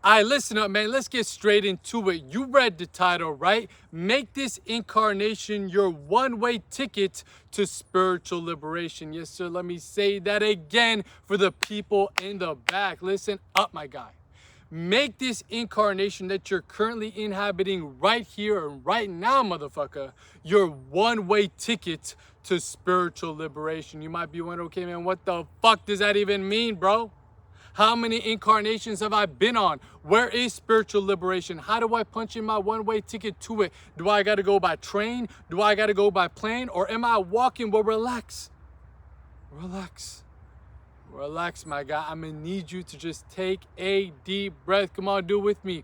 All right, listen up, man. Let's get straight into it. You read the title, right? Make this incarnation your one-way ticket to spiritual liberation. Yes, sir. Let me say that again for the people in the back. Listen up, my guy. Make this incarnation that you're currently inhabiting right here and right now, motherfucker, your one-way ticket to spiritual liberation. You might be wondering, okay, man, what the fuck does that even mean, bro? How many incarnations have I been on? Where is spiritual liberation? How do I punch in my one-way ticket to it? Do I got to go by train? Do I got to go by plane? Or am I walking? Well, relax. Relax. Relax, my guy. I'm going to need you to just take a deep breath. Come on, do it with me.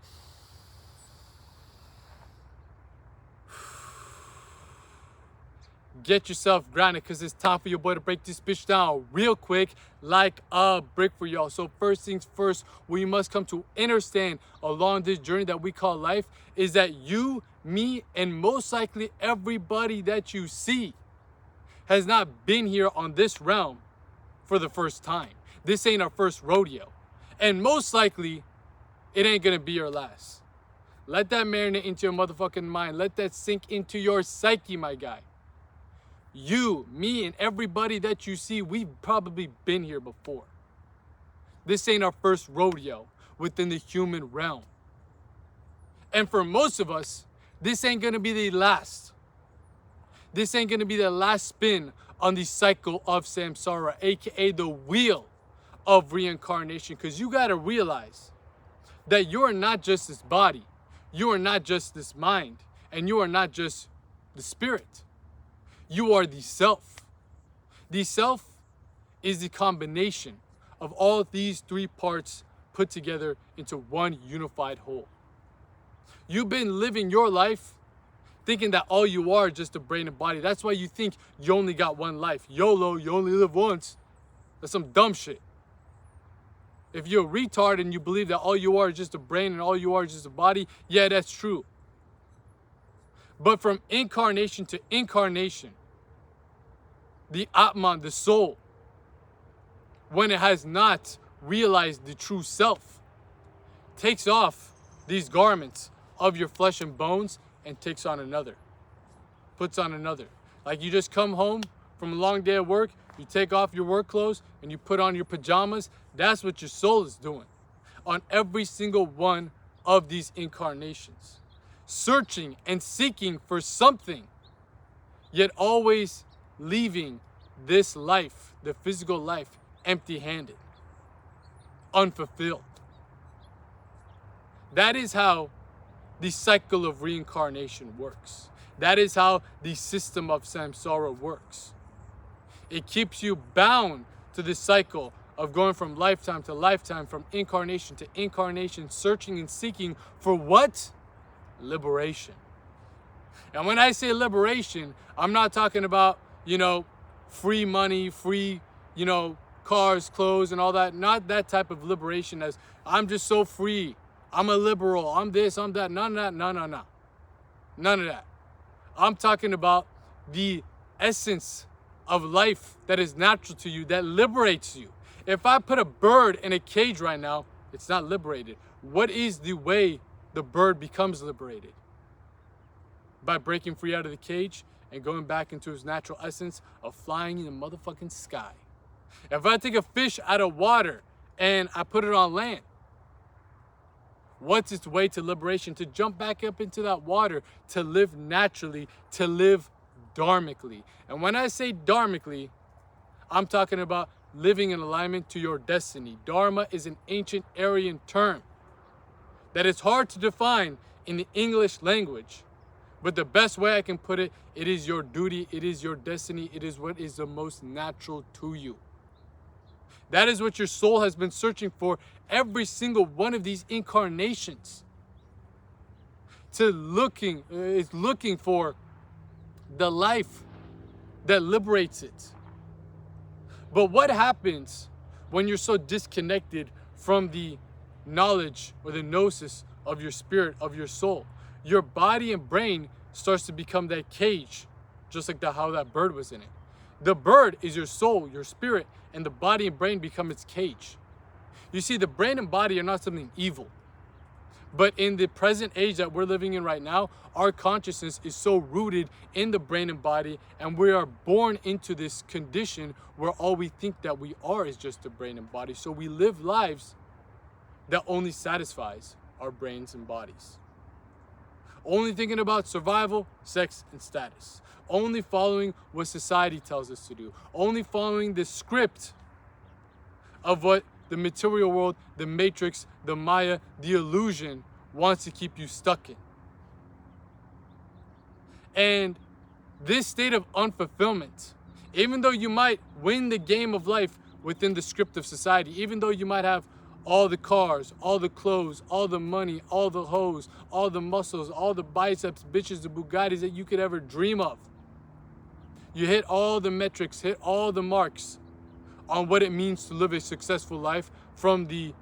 Get yourself grounded because it's time for your boy to break this bitch down real quick like a brick for y'all. So first things first, what you must come to understand along this journey that we call life is that you, me, and most likely everybody that you see has not been here on this realm for the first time. This ain't our first rodeo. And most likely, it ain't gonna be your last. Let that marinate into your motherfucking mind. Let that sink into your psyche, my guy. You, me, and everybody that you see, we've probably been here before. This ain't our first rodeo within the human realm. And for most of us, this ain't gonna be the last. This ain't gonna be the last spin on the cycle of samsara, aka the wheel of reincarnation. Because you gotta realize that you are not just this body, you are not just this mind, and you are not just the spirit. You are the self. The self is the combination of all these three parts put together into one unified whole. You've been living your life thinking that all you are is just a brain and body. That's why you think you only got one life. YOLO, you only live once. That's some dumb shit. If you're a retard and you believe that all you are is just a brain and all you are is just a body, yeah, that's true. But from incarnation to incarnation, the Atman, the soul, when it has not realized the true self, takes off these garments of your flesh and bones and takes on another, puts on another. Like you just come home from a long day of work, you take off your work clothes and you put on your pajamas. That's what your soul is doing on every single one of these incarnations. Searching and seeking for something, yet always leaving this life, the physical life, empty-handed, unfulfilled. That is how the cycle of reincarnation works. That is how the system of samsara works. It keeps you bound to the cycle of going from lifetime to lifetime, from incarnation to incarnation, searching and seeking for what? Liberation. And when I say liberation, I'm not talking about, free money, free, cars, clothes, and all that. Not that type of liberation as I'm just so free. I'm a liberal. I'm this, I'm that. None of that. No. None of that. I'm talking about the essence of life that is natural to you, that liberates you. If I put a bird in a cage right now, it's not liberated. What is the way the bird becomes liberated? By breaking free out of the cage and going back into its natural essence of flying in the motherfucking sky. If I take a fish out of water and I put it on land, what's its way to liberation? To jump back up into that water, to live naturally, to live dharmically. And when I say dharmically, I'm talking about living in alignment to your destiny. Dharma is an ancient Aryan term that is hard to define in the English language. But the best way I can put it, it is your duty, it is your destiny, it is what is the most natural to you. That is what your soul has been searching for every single one of these incarnations. It's looking for the life that liberates it. But what happens when you're so disconnected from the knowledge or the gnosis of your spirit, of your soul? Your body and brain starts to become that cage, just like how that bird was in it. The bird is your soul, your spirit, and the body and brain become its cage. You see, the brain and body are not something evil. But in the present age that we're living in right now, our consciousness is so rooted in the brain and body, and we are born into this condition where all we think that we are is just the brain and body. So we live lives that only satisfies our brains and bodies. Only thinking about survival, sex, and status. Only following what society tells us to do. Only following the script of what the material world, the matrix, the Maya, the illusion wants to keep you stuck in. And this state of unfulfillment, even though you might win the game of life within the script of society, even though you might have all the cars, all the clothes, all the money, all the hoes, all the muscles, all the biceps, bitches, the Bugattis that you could ever dream of. You hit all the metrics, hit all the marks on what it means to live a successful life from the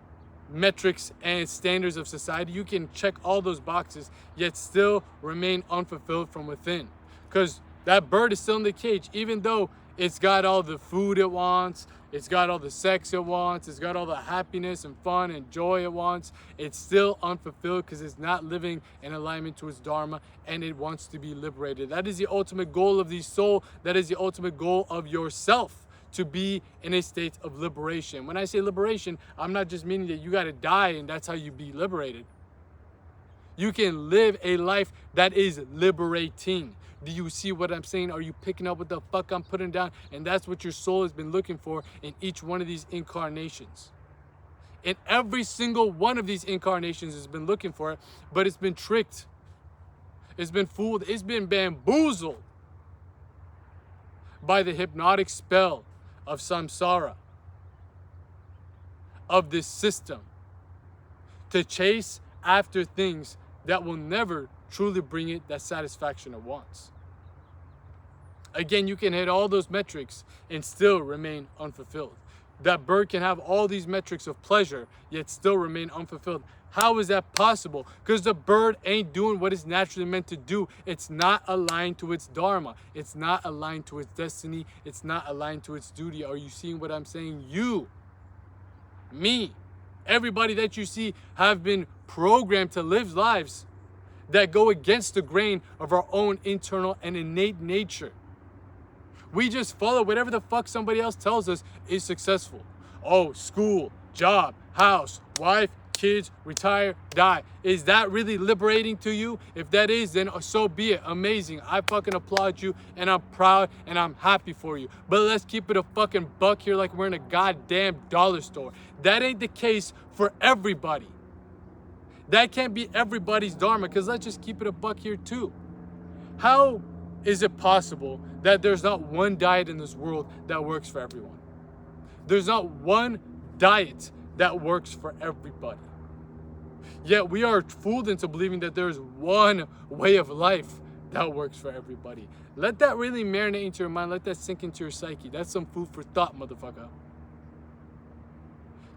metrics and standards of society. You can check all those boxes, yet still remain unfulfilled from within. Because that bird is still in the cage, even though it's got all the food it wants, it's got all the sex it wants, it's got all the happiness and fun and joy it wants. It's still unfulfilled because it's not living in alignment to its dharma, and it wants to be liberated. That is the ultimate goal of the soul. That is the ultimate goal of yourself, to be in a state of liberation. When I say liberation, I'm not just meaning that you got to die and that's how you be liberated. You can live a life that is liberating. Do you see what I'm saying? Are you picking up what the fuck I'm putting down? And that's what your soul has been looking for in each one of these incarnations. In every single one of these incarnations has been looking for it, but it's been tricked. It's been fooled. It's been bamboozled by the hypnotic spell of samsara, of this system, to chase after things that will never truly bring it that satisfaction it wants. Again, you can hit all those metrics and still remain unfulfilled. That bird can have all these metrics of pleasure, yet still remain unfulfilled. How is that possible? Because the bird ain't doing what it's naturally meant to do. It's not aligned to its dharma. It's not aligned to its destiny. It's not aligned to its duty. Are you seeing what I'm saying? You, me, everybody that you see have been programmed to live lives that go against the grain of our own internal and innate nature. We just follow whatever the fuck somebody else tells us is successful. Oh, school, job, house, wife, kids, retire, die. Is that really liberating to you? If that is, then so be it. Amazing. I fucking applaud you, and I'm proud, and I'm happy for you. But let's keep it a fucking buck here like we're in a goddamn dollar store. That ain't the case for everybody. That can't be everybody's dharma, because let's just keep it a buck here too. How is it possible that there's not one diet in this world that works for everyone? There's not one diet that works for everybody. Yet we are fooled into believing that there's one way of life that works for everybody. Let that really marinate into your mind. Let that sink into your psyche. That's some food for thought, motherfucker.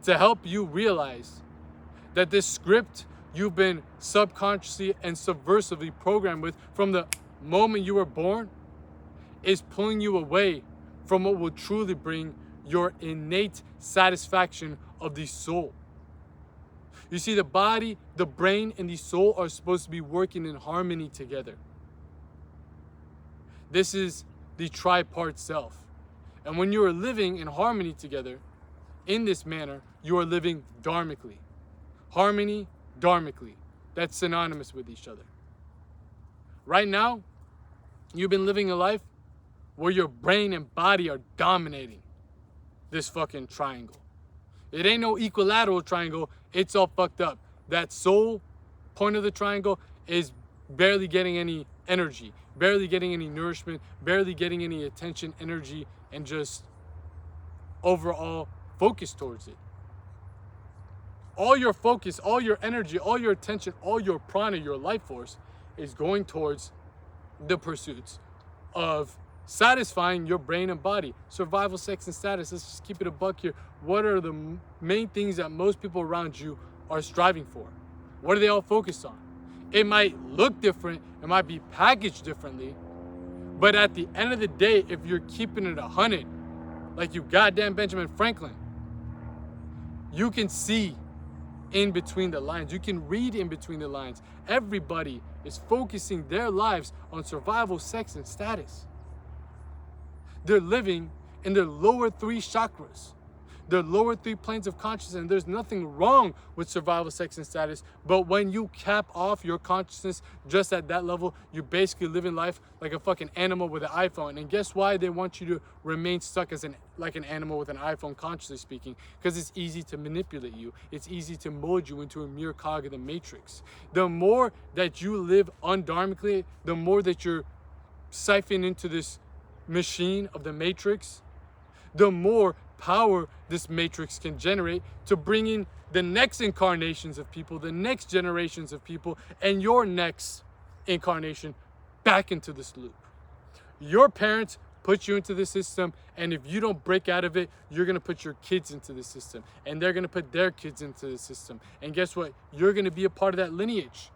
To help you realize that this script you've been subconsciously and subversively programmed with from the moment you were born is pulling you away from what will truly bring your innate satisfaction of the soul. You see, the body, the brain, and the soul are supposed to be working in harmony together. This is the tripart self. And when you are living in harmony together, in this manner, you are living dharmically. Harmony, dharmically. That's synonymous with each other. Right now, you've been living a life where your brain and body are dominating this fucking triangle. It ain't no equilateral triangle. It's all fucked up. That soul point of the triangle is barely getting any energy, barely getting any nourishment, barely getting any attention, energy, and just overall focus towards it. All your focus, all your energy, all your attention, all your prana, your life force is going towards the pursuits of satisfying your brain and body. Survival, sex, and status. Let's just keep it a buck here. What are the main things that most people around you are striving for? What are they all focused on? It might look different. It might be packaged differently. But at the end of the day, if you're keeping it 100, like you goddamn Benjamin Franklin, you can see in between the lines. You can read in between the lines. Everybody is focusing their lives on survival, sex, and status. They're living in their lower three chakras, their lower three planes of consciousness, and there's nothing wrong with survival, sex, and status. But when you cap off your consciousness just at that level, you're basically living life like a fucking animal with an iPhone. And guess why they want you to remain stuck as like an animal with an iPhone, consciously speaking? Because it's easy to manipulate you. It's easy to mold you into a mere cog of the matrix. The more that you live undharmically, the more that you're siphoned into this machine of the matrix, the more power this matrix can generate to bring in the next incarnations of people, the next generations of people, and your next incarnation back into this loop. Your parents put you into the system, and if you don't break out of it, you're going to put your kids into the system, and they're going to put their kids into the system. And guess what? You're going to be a part of that lineage.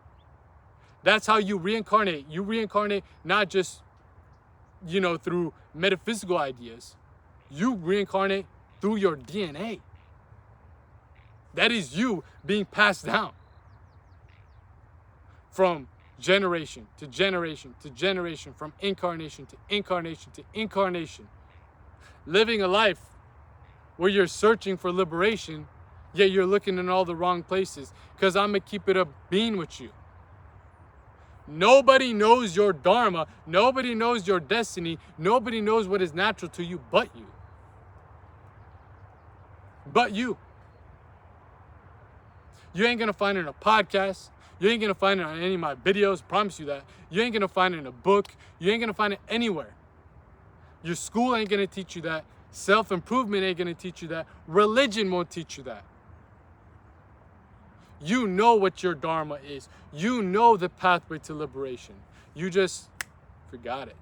That's how you reincarnate. You reincarnate not just, through metaphysical ideas. You reincarnate through your DNA. That is you being passed down from generation to generation to generation, from incarnation to incarnation to incarnation. Living a life where you're searching for liberation, yet you're looking in all the wrong places. Because I'm going to keep it a bean with you. Nobody knows your dharma. Nobody knows your destiny. Nobody knows what is natural to you but you. But you. You ain't going to find it in a podcast. You ain't going to find it on any of my videos. Promise you that. You ain't going to find it in a book. You ain't going to find it anywhere. Your school ain't going to teach you that. Self-improvement ain't going to teach you that. Religion won't teach you that. You know what your dharma is. You know the pathway to liberation. You just forgot it.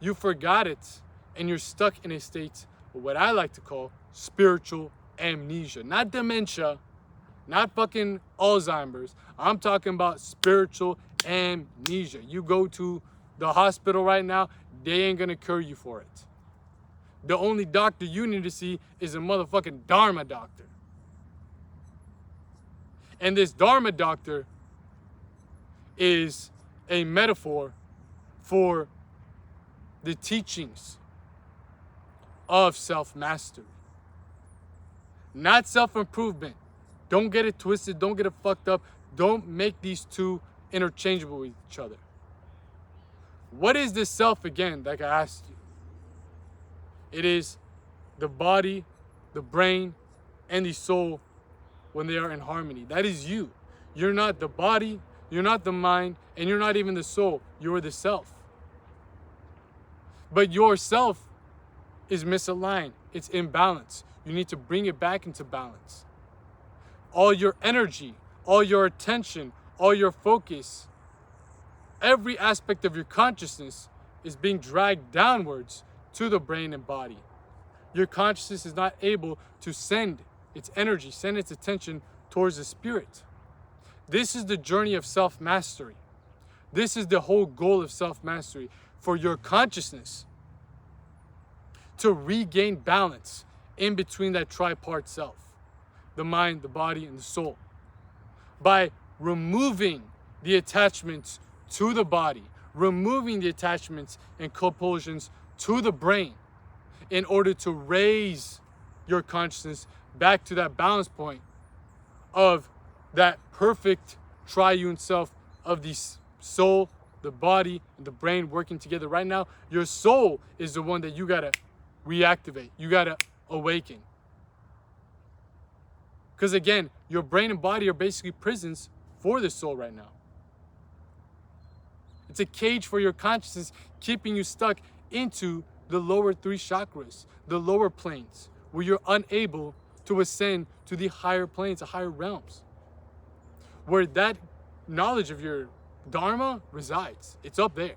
You forgot it, and you're stuck in a state of what I like to call spiritual amnesia. Not dementia, not fucking Alzheimer's. I'm talking about spiritual amnesia. You go to the hospital right now, they ain't gonna cure you for it. The only doctor you need to see is a motherfucking Dharma doctor. And this Dharma doctor is a metaphor for the teachings of self-mastery. Not self-improvement. Don't get it twisted. Don't get it fucked up. Don't make these two interchangeable with each other. What is this self again, like I asked you? It is the body, the brain, and the soul when they are in harmony. That is you. You're not the body, you're not the mind, and you're not even the soul. You're the self. But your self is misaligned. It's imbalanced. You need to bring it back into balance. All your energy, all your attention, all your focus, every aspect of your consciousness is being dragged downwards to the brain and body. Your consciousness is not able to send its energy, send its attention towards the spirit. This is the journey of self-mastery. This is the whole goal of self-mastery, for your consciousness to regain balance in between that tripart self, the mind, the body, and the soul, by removing the attachments to the body, removing the attachments and compulsions to the brain, in order to raise your consciousness back to that balance point of that perfect triune self of the soul, the body, and the brain working together. Right now, your soul is the one that you gotta reactivate. You gotta awaken. Because again, your brain and body are basically prisons for the soul right now. It's a cage for your consciousness, keeping you stuck into the lower three chakras, the lower planes, where you're unable to ascend to the higher planes, the higher realms, where that knowledge of your dharma resides. It's up there.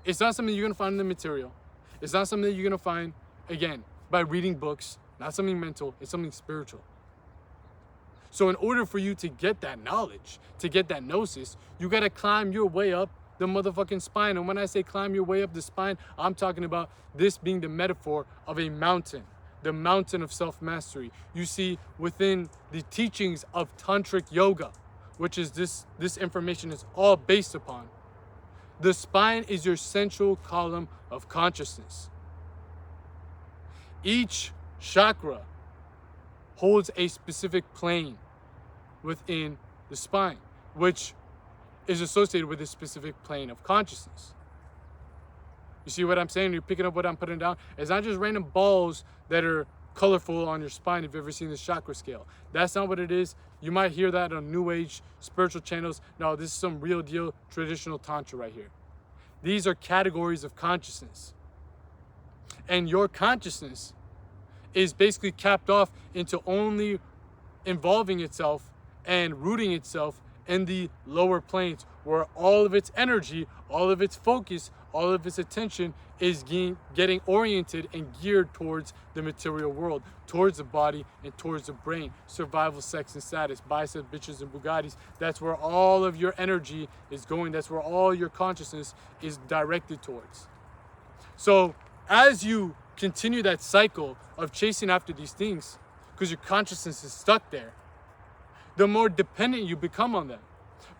It's not something you're going to find in the material. It's not something that you're going to find, again, by reading books. Not something mental. It's something spiritual. So in order for you to get that knowledge, to get that gnosis, you got to climb your way up the motherfucking spine. And when I say climb your way up the spine, I'm talking about this being the metaphor of a mountain. the mountain of self-mastery. You see, within the teachings of tantric yoga, which is this information is all based upon, the spine is your central column of consciousness. Each chakra holds a specific plane within the spine, which is associated with a specific plane of consciousness. You see what I'm saying? You're picking up what I'm putting down. It's not just random balls that are colorful on your spine if you've ever seen the chakra scale. That's not what it is. You might hear that on New Age spiritual channels. No, this is some real deal traditional Tantra right here. These are categories of consciousness. And your consciousness is basically capped off into only involving itself and rooting itself in the lower planes, where all of its energy, all of its focus, all of its attention is getting oriented and geared towards the material world, towards the body and towards the brain. Survival, sex, and status, biceps, bitches, and Bugattis. That's where all of your energy is going. That's where all your consciousness is directed towards. So as you continue that cycle of chasing after these things, because your consciousness is stuck there, the more dependent you become on them,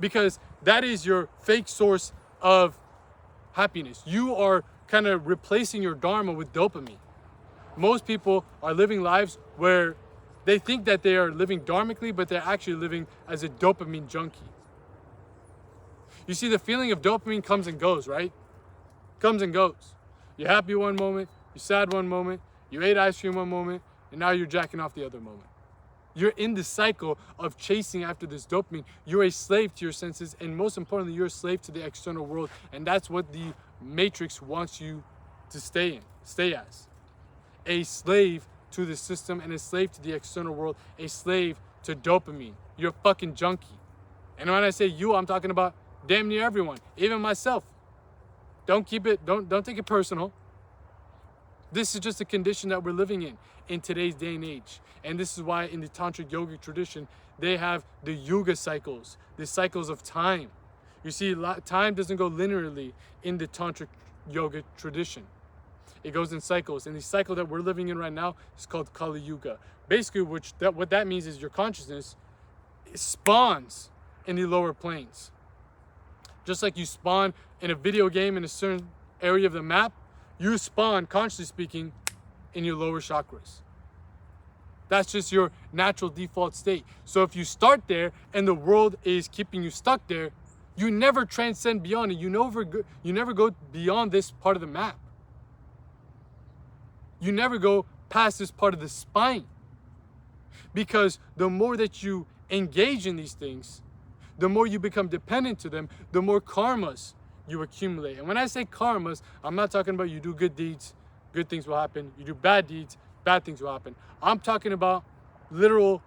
because that is your fake source of happiness. You are kind of replacing your dharma with dopamine. Most people are living lives where they think that they are living dharmically, but they're actually living as a dopamine junkie. You see, the feeling of dopamine comes and goes, right? Comes and goes. You're happy one moment, you're sad one moment, you ate ice cream one moment, and now you're jacking off the other moment. You're in the cycle of chasing after this dopamine. You're a slave to your senses, and most importantly, you're a slave to the external world. And that's what the Matrix wants you to stay as. A slave to the system and a slave to the external world, a slave to dopamine. You're a fucking junkie. And when I say you, I'm talking about damn near everyone, even myself. Don't take it personal. This is just a condition that we're living in today's day and age. And this is why in the Tantric yogic tradition, they have the yuga cycles, the cycles of time. You see, time doesn't go linearly in the Tantric yoga tradition. It goes in cycles. And the cycle that we're living in right now is called Kali Yuga. Basically, what that means is your consciousness spawns in the lower planes. Just like you spawn in a video game in a certain area of the map, you spawn, consciously speaking, in your lower chakras. That's just your natural default state. So if you start there and the world is keeping you stuck there, you never transcend beyond it. You never go beyond this part of the map. You never go past this part of the spine. Because the more that you engage in these things, the more you become dependent to them, the more karmas you accumulate. And when I say karmas, I'm not talking about you do good deeds, good things will happen. You do bad deeds, bad things will happen. I'm talking about literal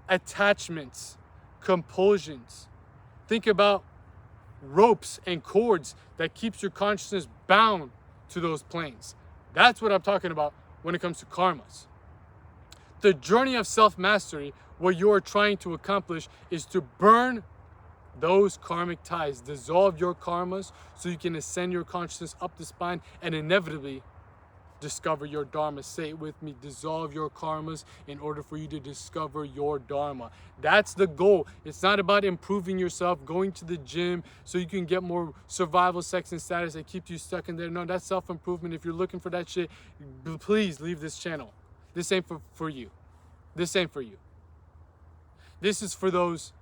attachments, compulsions. Think about ropes and cords that keeps your consciousness bound to those planes. That's what I'm talking about when it comes to karmas. The journey of self-mastery, what you are trying to accomplish, is to burn those karmic ties, dissolve your karmas so you can ascend your consciousness up the spine and inevitably discover your dharma. Say it with me: dissolve your karmas in order for you to discover your dharma. That's the goal. It's not about improving yourself, going to the gym so you can get more survival, sex, and status that keeps you stuck in there. No, that's self-improvement. If you're looking for that shit, please leave this channel. This ain't for you. This ain't for you. This is for those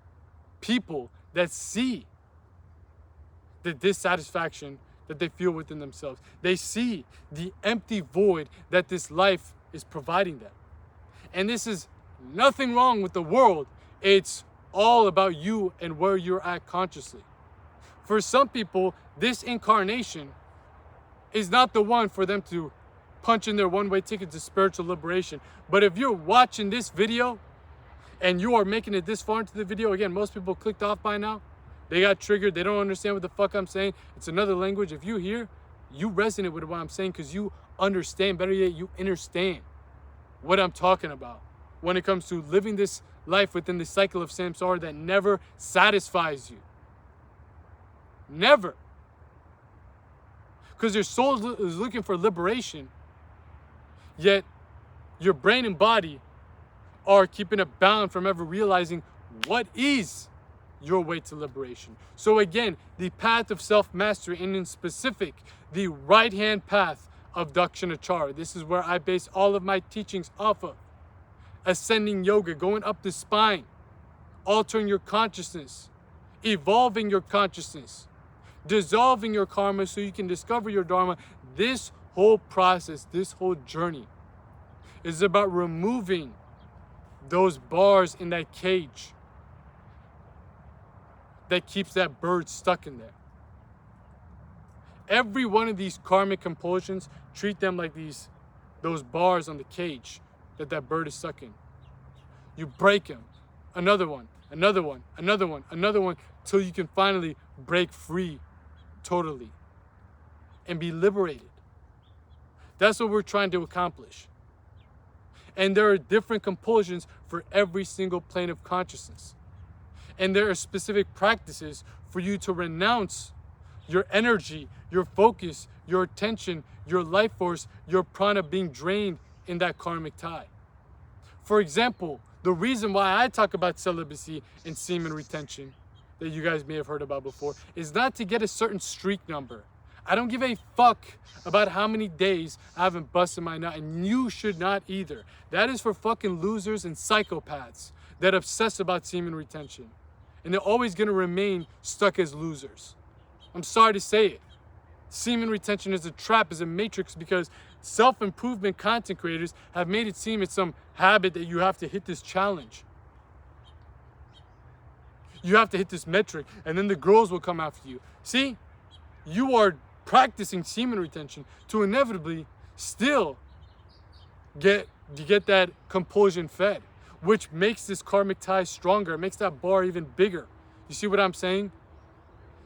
people that see the dissatisfaction that they feel within themselves. They see the empty void that this life is providing them. And this is nothing wrong with the world. It's all about you and where you're at consciously. For some people, this incarnation is not the one for them to punch in their one-way ticket to spiritual liberation. But if you're watching this video and you are making it this far into the video, again, most people clicked off by now. They got triggered. They don't understand what the fuck I'm saying. It's another language. If you hear, you resonate with what I'm saying because you understand. Better yet, you understand what I'm talking about when it comes to living this life within the cycle of samsara that never satisfies you. Never. Because your soul is looking for liberation, yet Your brain and body are keeping it bound from ever realizing what is your way to liberation. So again, the path of self-mastery, and in specific, the right-hand path of Dakshinachara. This is where I base all of my teachings off of. Ascending yoga, going up the spine, altering your consciousness, evolving your consciousness, dissolving your karma so you can discover your dharma. This whole process, this whole journey is about removing those bars in that cage that keeps that bird stuck in there. Every one of these karmic compulsions, treat them like those bars on the cage that bird is stuck in. You break them, another one, another one, another one, another one, till you can finally break free totally and be liberated. That's what we're trying to accomplish. And there are different compulsions for every single plane of consciousness. And there are specific practices for you to renounce your energy, your focus, your attention, your life force, your prana being drained in that karmic tie. For example, the reason why I talk about celibacy and semen retention, that you guys may have heard about before, is not to get a certain streak number. I don't give a fuck about how many days I haven't busted my nut, and you should not either. That is for fucking losers and psychopaths that obsess about semen retention. And they're always gonna remain stuck as losers. I'm sorry to say it. Semen retention is a trap, is a matrix, because self-improvement content creators have made it seem it's some habit that you have to hit this challenge. You have to hit this metric, and then the girls will come after you. See, you are practicing semen retention to inevitably still get that compulsion fed, which makes this karmic tie stronger. It makes that bar even bigger. You see what I'm saying?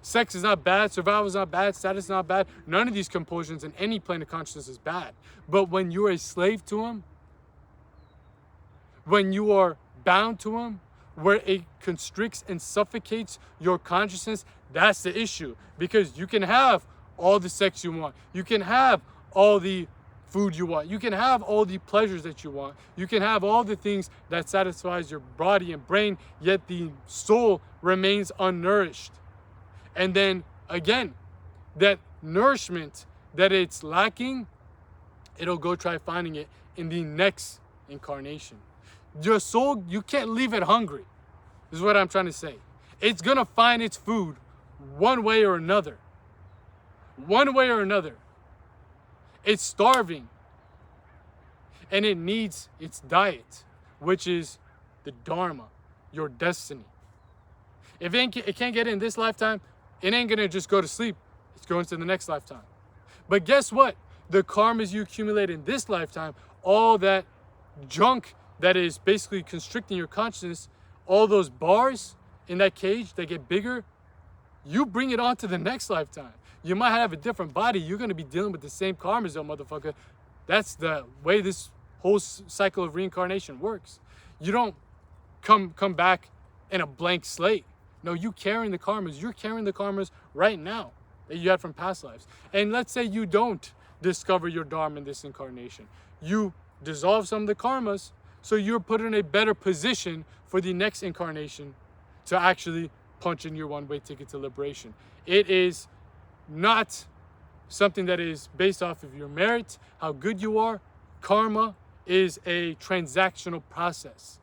Sex is not bad, survival is not bad, status is not bad. None of these compulsions in any plane of consciousness is bad. But when you're a slave to them, when you are bound to them, where it constricts and suffocates your consciousness, that's the issue. Because you can have all the sex you want. You can have all the food you want. You can have all the pleasures that you want. You can have all the things that satisfies your body and brain, yet the soul remains unnourished. And then again, that nourishment that it's lacking, it'll go try finding it in the next incarnation. Your soul, you can't leave it hungry, is what I'm trying to say. It's gonna find its food one way or another. One way or another. It's starving. And it needs its diet, which is the Dharma, your destiny. If it can't get it in this lifetime, it ain't gonna just go to sleep. It's going to the next lifetime. But guess what? The karmas you accumulate in this lifetime, all that junk that is basically constricting your consciousness, all those bars in that cage that get bigger, you bring it on to the next lifetime. You might have a different body. You're going to be dealing with the same karmas, though, motherfucker. That's the way this whole cycle of reincarnation works. You don't come back in a blank slate. No, you carrying the karmas. You're carrying the karmas right now that you had from past lives. And let's say you don't discover your dharma in this incarnation. You dissolve some of the karmas, so you're put in a better position for the next incarnation to actually punch in your one-way ticket to liberation. It is not something that is based off of your merit, how good you are. Karma is a transactional process.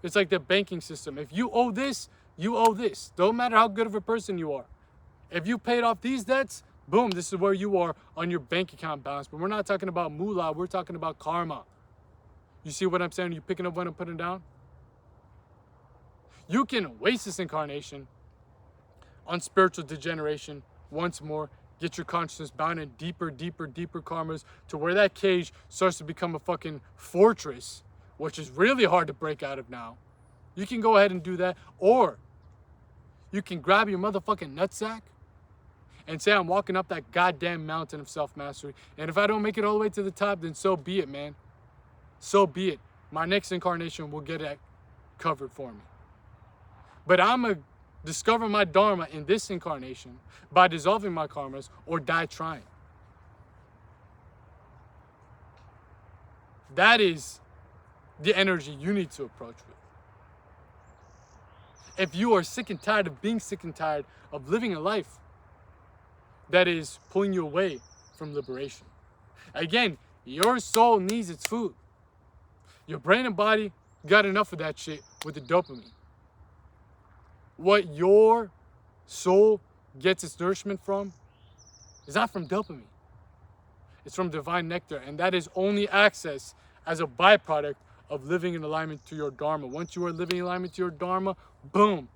It's like the banking system. If you owe this, you owe this. Don't matter how good of a person you are. If you paid off these debts, boom, this is where you are on your bank account balance. But we're not talking about moolah, we're talking about karma. You see what I'm saying? You picking up what I'm putting down? You can waste this incarnation on spiritual degeneration once more, get your consciousness bound in deeper, deeper, deeper karmas to where that cage starts to become a fucking fortress, which is really hard to break out of now. You can go ahead and do that, or you can grab your motherfucking nutsack and say, I'm walking up that goddamn mountain of self-mastery, and if I don't make it all the way to the top, then so be it, man. So be it. My next incarnation will get that covered for me. But I'm going to discover my dharma in this incarnation by dissolving my karmas or die trying. That is the energy you need to approach with. If you are sick and tired of being sick and tired of living a life that is pulling you away from liberation. Again, your soul needs its food. Your brain and body got enough of that shit with the dopamine. What your soul gets its nourishment from is not from dopamine. It's from divine nectar, and that is only accessed as a byproduct of living in alignment to your Dharma. Once you are living in alignment to your Dharma, boom,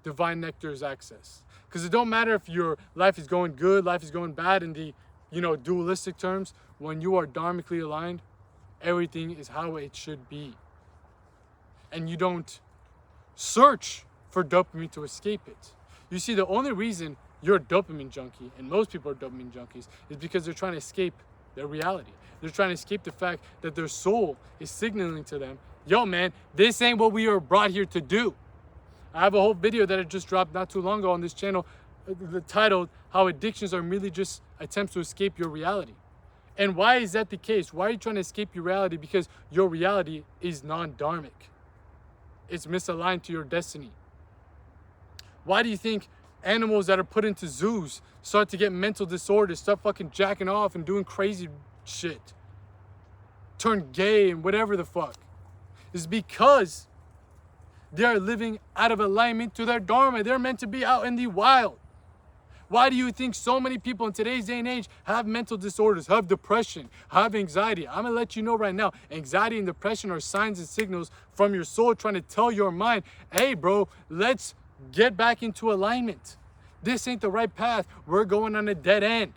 divine nectar is accessed. Because it don't matter if your life is going good, life is going bad in the, dualistic terms. When you are dharmically aligned, everything is how it should be. And you don't search for dopamine to escape it. You see, the only reason you're a dopamine junkie, and most people are dopamine junkies, is because they're trying to escape their reality. They're trying to escape the fact that their soul is signaling to them, yo man, this ain't what we are brought here to do. I have a whole video that I just dropped not too long ago on this channel titled How Addictions Are Merely Just Attempts to Escape Your Reality. And why is that the case? Why are you trying to escape your reality? Because your reality is non-dharmic. It's misaligned to your destiny. Why do you think animals that are put into zoos start to get mental disorders, start fucking jacking off and doing crazy shit, turn gay and whatever the fuck? It's because they are living out of alignment to their Dharma. They're meant to be out in the wild. Why do you think so many people in today's day and age have mental disorders, have depression, have anxiety? I'm gonna let you know right now, anxiety and depression are signs and signals from your soul trying to tell your mind, hey bro, let's get back into alignment. This ain't the right path. We're going on a dead end.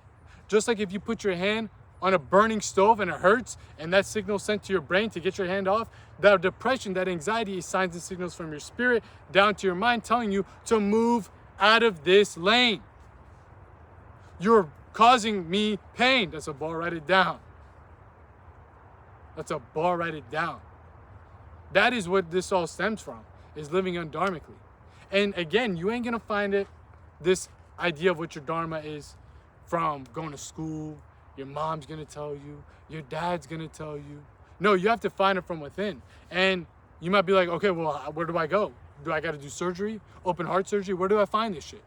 Just like if you put your hand on a burning stove and it hurts, and that signal sent to your brain to get your hand off, that depression, that anxiety is signs and signals from your spirit down to your mind telling you to move out of this lane. You're causing me pain. That's a bar, write it down. That's a bar, write it down. That is what this all stems from, is living undharmically. And again, you ain't gonna find it, this idea of what your Dharma is, from going to school. Your mom's gonna tell you, your dad's gonna tell you. No, you have to find it from within. And you might be like, okay, well, where do I go? Do I gotta do surgery? Open heart surgery? Where do I find this shit?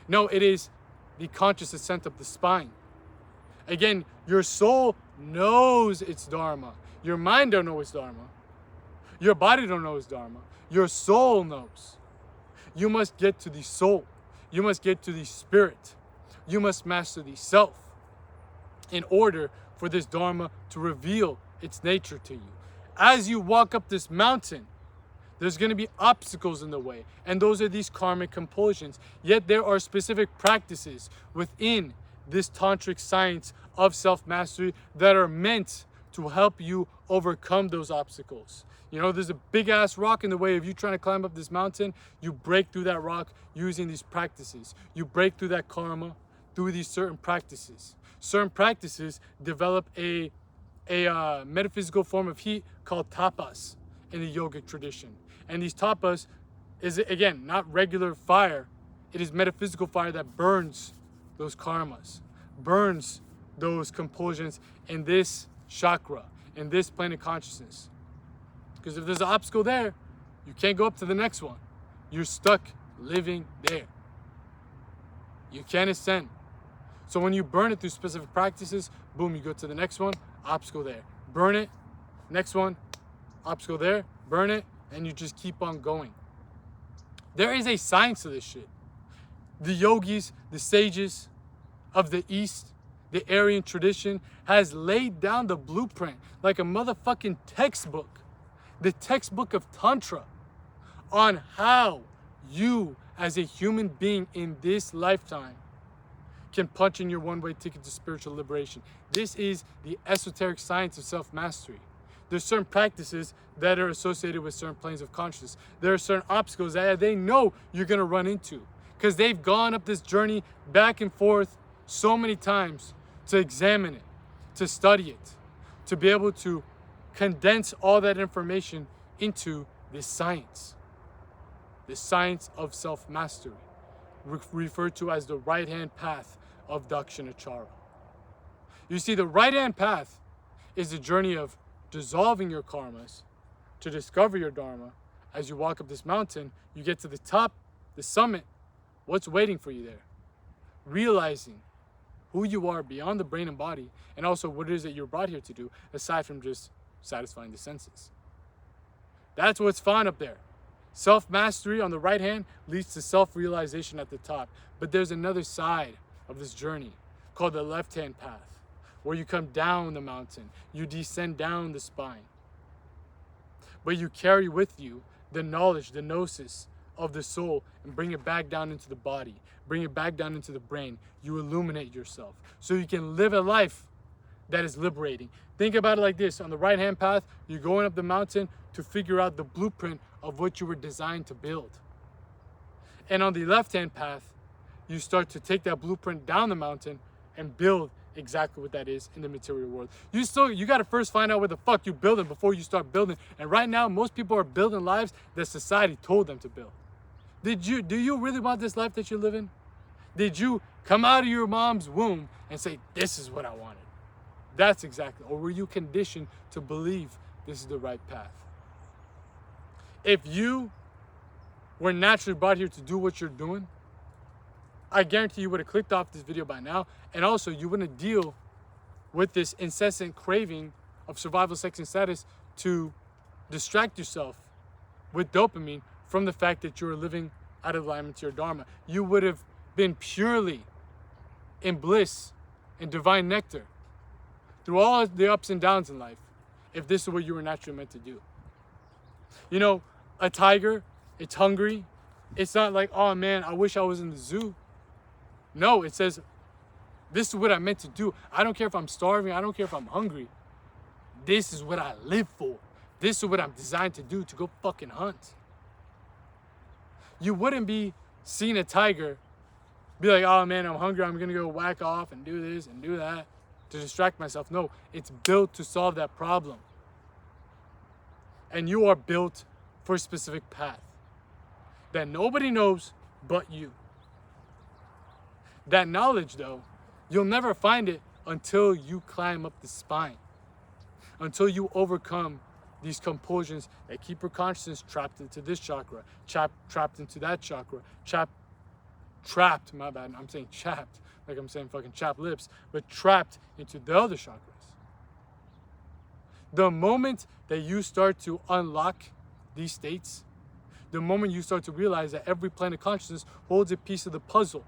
No, it is the conscious ascent of the spine. Again, your soul knows its Dharma. Your mind don't know its Dharma. Your body don't know its Dharma. Your soul knows. You must get to the soul. You must get to the spirit. You must master the self in order for this Dharma to reveal its nature to you. As you walk up this mountain, there's going to be obstacles in the way, and those are these karmic compulsions. Yet there are specific practices within this tantric science of self-mastery that are meant to help you overcome those obstacles. There's a big ass rock in the way of you trying to climb up this mountain. You break through that rock using these practices. You break through that karma through these certain practices. Certain practices develop a metaphysical form of heat called tapas in the yogic tradition. And these tapas is, again, not regular fire. It is metaphysical fire that burns those karmas, burns those compulsions in this chakra, in this plane of consciousness. Because if there's an obstacle there, you can't go up to the next one. You're stuck living there. You can't ascend. So when you burn it through specific practices, boom, you go to the next one, obstacle there. Burn it, next one, obstacle there, burn it, and you just keep on going. There is a science to this shit. The yogis, the sages of the East, the Aryan tradition has laid down the blueprint like a motherfucking textbook, the textbook of Tantra, on how you as a human being in this lifetime can punch in your one-way ticket to spiritual liberation. This is the esoteric science of self-mastery. There's certain practices that are associated with certain planes of consciousness. There are certain obstacles that they know you're gonna run into because they've gone up this journey back and forth so many times to examine it, to study it, to be able to condense all that information into this science. The science of self-mastery, referred to as the right-hand path of Dakshinacharya. You see, the right-hand path is the journey of dissolving your karmas, to discover your dharma. As you walk up this mountain, you get to the top, the summit. What's waiting for you there? Realizing who you are beyond the brain and body, and also what it is that you're brought here to do, aside from just satisfying the senses. That's what's found up there. Self-mastery on the right hand leads to self-realization at the top. But there's another side of this journey called the left-hand path, where you come down the mountain, you descend down the spine. But you carry with you the knowledge, the gnosis of the soul, and bring it back down into the body, bring it back down into the brain. You illuminate yourself so you can live a life that is liberating. Think about it like this. On the right-hand path, you're going up the mountain to figure out the blueprint of what you were designed to build. And on the left-hand path, you start to take that blueprint down the mountain and build exactly what that is in the material world. You got to first find out what the fuck you're building before you start building. And right now, most people are building lives that society told them to build. Do you really want this life that you're living? Did you come out of your mom's womb and say, this is what I wanted? That's exactly. Or were you conditioned to believe this is the right path? If you were naturally brought here to do what you're doing, I guarantee you would have clicked off this video by now. And also, you wouldn't deal with this incessant craving of survival, sex, and status to distract yourself with dopamine from the fact that you're living out of alignment to your dharma. You would have been purely in bliss and divine nectar through all the ups and downs in life if this is what you were naturally meant to do. You know, a tiger, it's hungry. It's not like, oh man, I wish I was in the zoo. No, it says, this is what I meant to do. I don't care if I'm starving. I don't care if I'm hungry. This is what I live for. This is what I'm designed to do, to go fucking hunt. You wouldn't be seeing a tiger, be like, oh man, I'm hungry. I'm going to go whack off and do this and do that to distract myself. No, it's built to solve that problem. And you are built for a specific path that nobody knows but you. That knowledge, though, you'll never find it until you climb up the spine, until you overcome these compulsions that keep your consciousness trapped into this chakra, trapped into that chakra, trapped, my bad, I'm saying chapped, like I'm saying fucking chapped lips, but trapped into the other chakras. The moment that you start to unlock these states, the moment you start to realize that every plane of consciousness holds a piece of the puzzle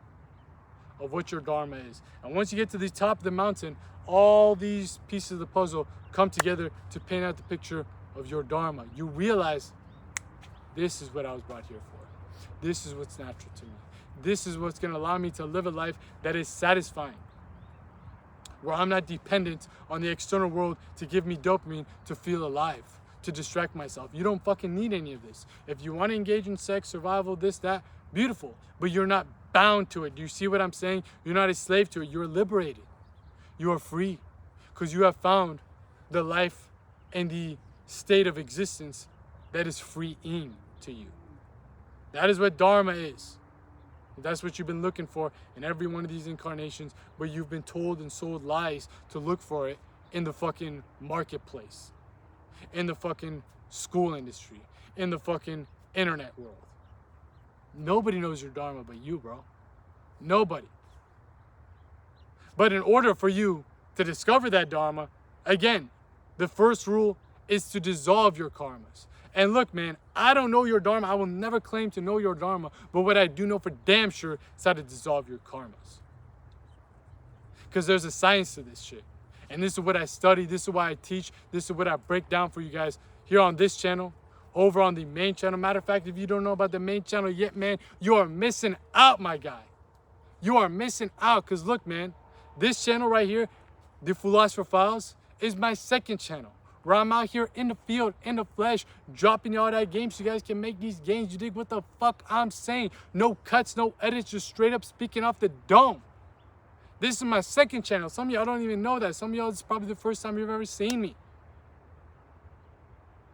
of what your dharma is. And once you get to the top of the mountain, all these pieces of the puzzle come together to paint out the picture of your dharma. You realize, this is what I was brought here for. This is what's natural to me. This is what's going to allow me to live a life that is satisfying, where I'm not dependent on the external world to give me dopamine to feel alive, to distract myself. You don't fucking need any of this. If you want to engage in sex, survival, this, that, beautiful, but you're not bound to it. Do you see what I'm saying? You're not a slave to it. You're liberated. You are free because you have found the life and the state of existence that is freeing to you. That is what dharma is. That's what you've been looking for in every one of these incarnations, but you've been told and sold lies to look for it in the fucking marketplace, in the fucking school industry, in the fucking internet world. Nobody knows your dharma but you, bro. Nobody. But in order for you to discover that dharma, again, the first rule is to dissolve your karmas. And look, man, I don't know your dharma. I will never claim to know your dharma. But what I do know for damn sure is how to dissolve your karmas. Because there's a science to this shit. And this is what I study. This is what I teach. This is what I break down for you guys here on this channel, over on the main channel. Matter of fact, if you don't know about the main channel yet, man, you are missing out, my guy. You are missing out. Because look, man, this channel right here, The Philosopher Files, is my second channel, where I'm out here in the field, in the flesh, dropping y'all that game so you guys can make these games. You dig what the fuck I'm saying? No cuts, no edits, just straight up speaking off the dome. This is my second channel. Some of y'all don't even know that. Some of y'all, this is probably the first time you've ever seen me.